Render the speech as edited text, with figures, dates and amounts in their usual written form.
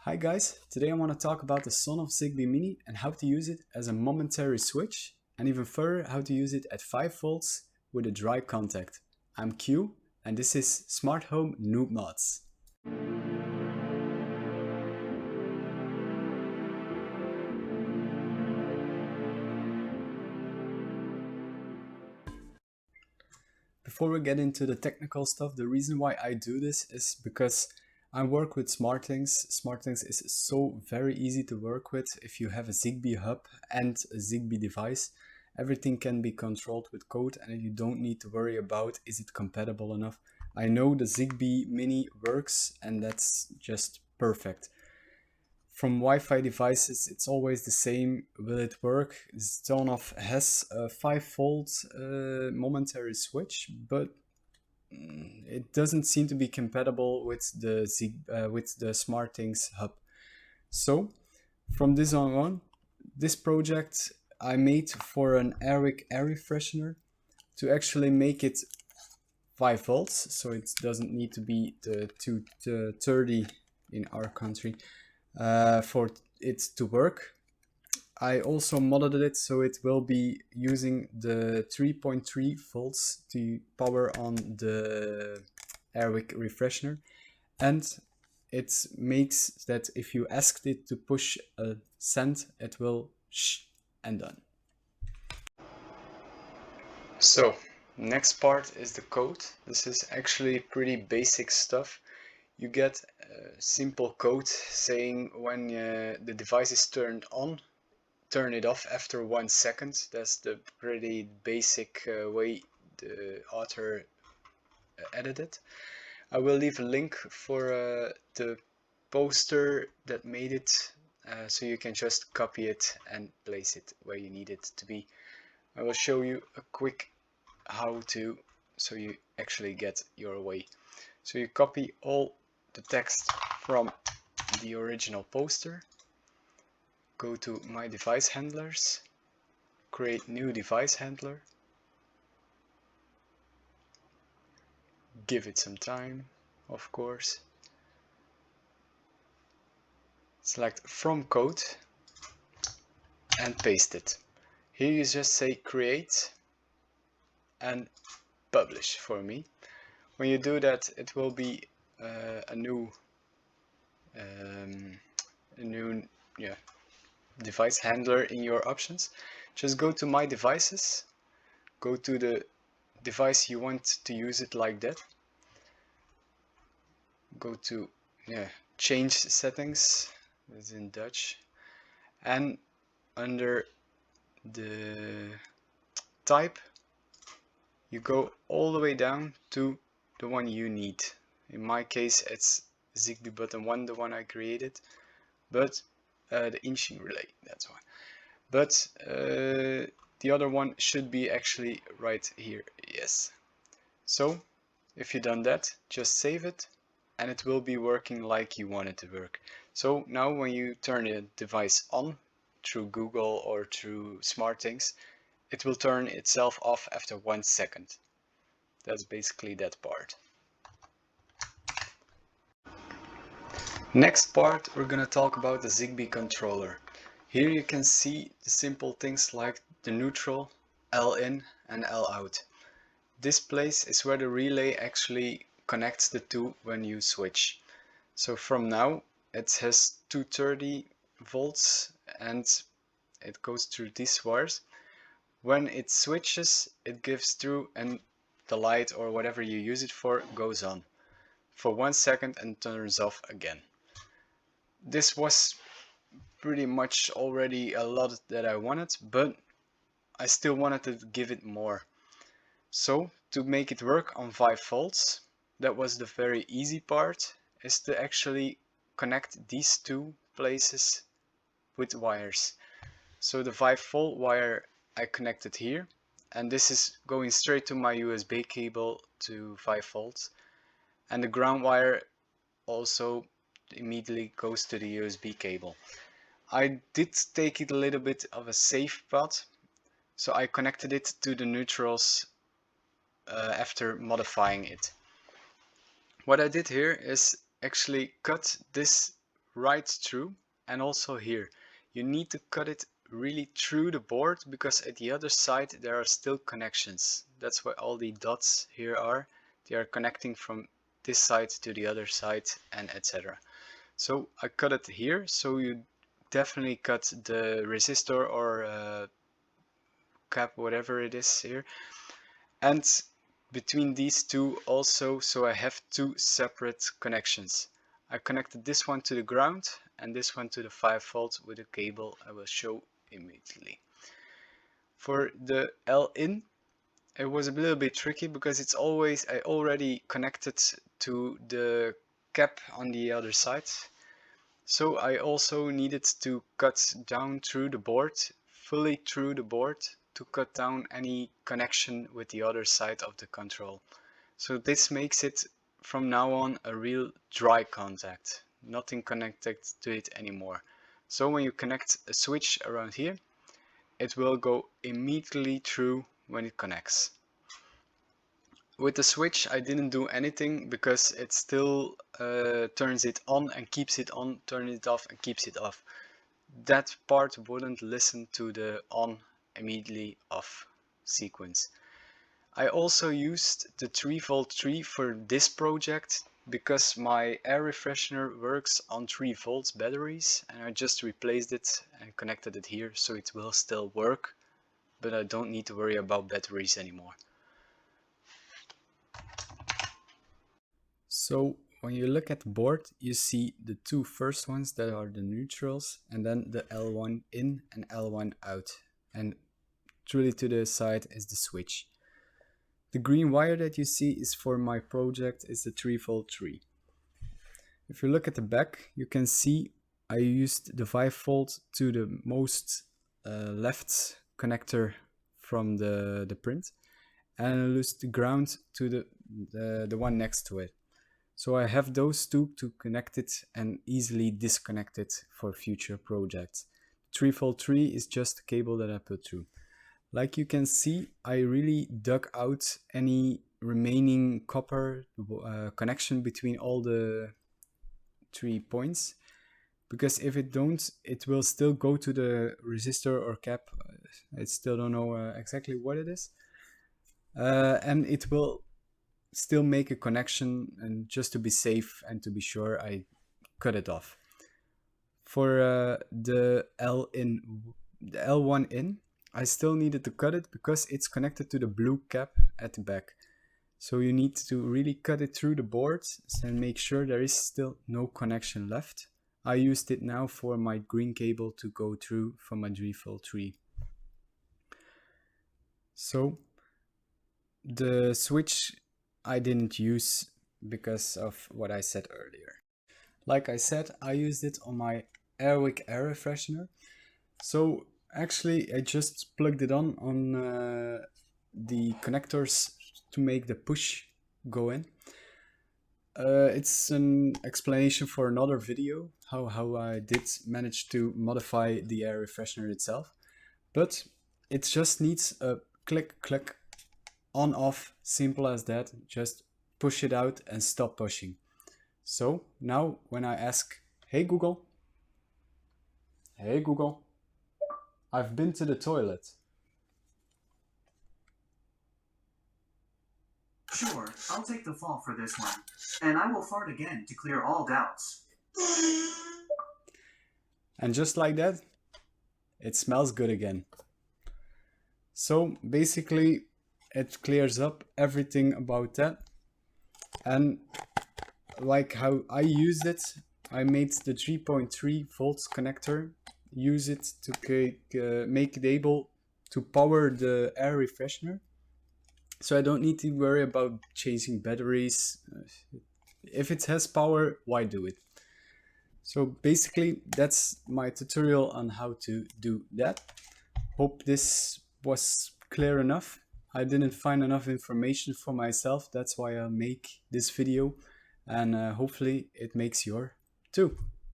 Hi guys, today I want to talk about the Sonoff ZBMINI and how to use it as a momentary switch, and even further how to use it at 5 volts with a dry contact. I'm Q and this is Smart Home Noob Mods. Before we get into the technical stuff, the reason why I do this is because I work with SmartThings. SmartThings is so very easy to work with. If you have a Zigbee hub and a Zigbee device, everything can be controlled with code and you don't need to worry about is it compatible enough. I know the Zigbee Mini works and that's just perfect. From Wi-Fi devices, it's always the same. Will it work? Sonoff has a 5 volt momentary switch, but it doesn't seem to be compatible with the SmartThings hub. So from this on, this project I made for an Airwick air refreshener to actually make it 5 volts, so it doesn't need to be the 230 in our country for it to work. I also modded it so it will be using the 3.3 volts to power on the Airwick refreshener, and it makes that if you asked it to push a send, it will shh and done. So next part is the code. This is actually pretty basic stuff. You get a simple code saying when the device is turned on, turn it off after 1 second. That's the pretty basic way the author edited it. I will leave a link for the poster that made it, so you can just copy it and place it where you need it to be. I will show you a quick how to, so you actually get your way. So you copy all the text from the original poster, go to My Device Handlers, create new device handler, give it some time, of course, select From Code and paste it. Here you just say create and publish for me. When you do that, it will be a new device handler in your options. Just go to My Devices, go to the device you want to use it like that, go to change settings, that's in Dutch, and under the type you go all the way down to the one you need. In my case it's Zigbee button 1, the one I created, but the inching relay, that's one. But the other one should be actually right here, yes. So if you've done that, just save it and it will be working like you want it to work. So now when you turn the device on through Google or through SmartThings, it will turn itself off after 1 second. That's basically that part. Next part, we're gonna talk about the Zigbee controller. Here you can see the simple things like the neutral, L in and L out. This place is where the relay actually connects the two when you switch. So from now it has 230 volts and it goes through these wires. When it switches, it gives through and the light or whatever you use it for goes on for 1 second and turns off again. This was pretty much already a lot that I wanted, but I still wanted to give it more. So to make it work on 5 volts, that was the very easy part, is to actually connect these two places with wires. So the 5 volt wire I connected here, and this is going straight to my USB cable to 5 volts, and the ground wire also immediately goes to the USB cable. I did take it a little bit of a safe path, so I connected it to the neutrals after modifying it. What I did here is actually cut this right through, and also here. You need to cut it really through the board because at the other side there are still connections. That's why all the dots here are. They are connecting from this side to the other side and etc. So I cut it here, so you definitely cut the resistor or cap, whatever it is here, and between these two also, so I have two separate connections. I connected this one to the ground and this one to the 5V with a cable I will show immediately. For the L in, it was a little bit tricky because it's always, I already connected to the cap on the other side. So I also needed to cut down through the board, fully through the board, to cut down any connection with the other side of the control. So this makes it from now on a real dry contact, nothing connected to it anymore. So when you connect a switch around here, it will go immediately through when it connects. With the switch I didn't do anything because it still turns it on and keeps it on, turns it off and keeps it off. That part wouldn't listen to the on immediately off sequence. I also used the 3V 3 for this project because my air refreshener works on 3V batteries, and I just replaced it and connected it here so it will still work, but I don't need to worry about batteries anymore. So when you look at the board, you see the two first ones that are the neutrals, and then the L1 in and L1 out, and truly to the side is the switch. The green wire that you see is for my project is the 3V 3. If you look at the back, you can see I used the 5V to the most left connector from the print, and I used the ground to the one next to it. So I have those two to connect it and easily disconnect it for future projects. 3V 3 is just a cable that I put through. Like you can see, I really dug out any remaining copper connection between all the 3 points, because if it don't, it will still go to the resistor or cap. I still don't know exactly what it is, and it will still make a connection, and just to be safe and to be sure, I cut it off. For the L1 in, I still needed to cut it because it's connected to the blue cap at the back. So you need to really cut it through the board and make sure there is still no connection left. I used it now for my green cable to go through from my 3V 3. So the switch I didn't use because of what I said earlier. Like I said, I used it on my Airwick air refreshener. So actually I just plugged it on the connectors to make the push go in. It's an explanation for another video, how I did manage to modify the air refreshener itself. But it just needs a click, click, on, off, simple as that. Just push it out and stop pushing. So now when I ask, hey Google, I've been to the toilet. Sure, I'll take the fall for this one, and I will fart again to clear all doubts. And just like that, it smells good again. So basically it clears up everything about that. And like how I used it, I made the 3.3 volts connector, use it to make it able to power the air refreshener. So I don't need to worry about chasing batteries. If it has power, why do it? So basically that's my tutorial on how to do that. Hope this was clear enough. I didn't find enough information for myself, that's why I'll make this video, and hopefully it makes your too.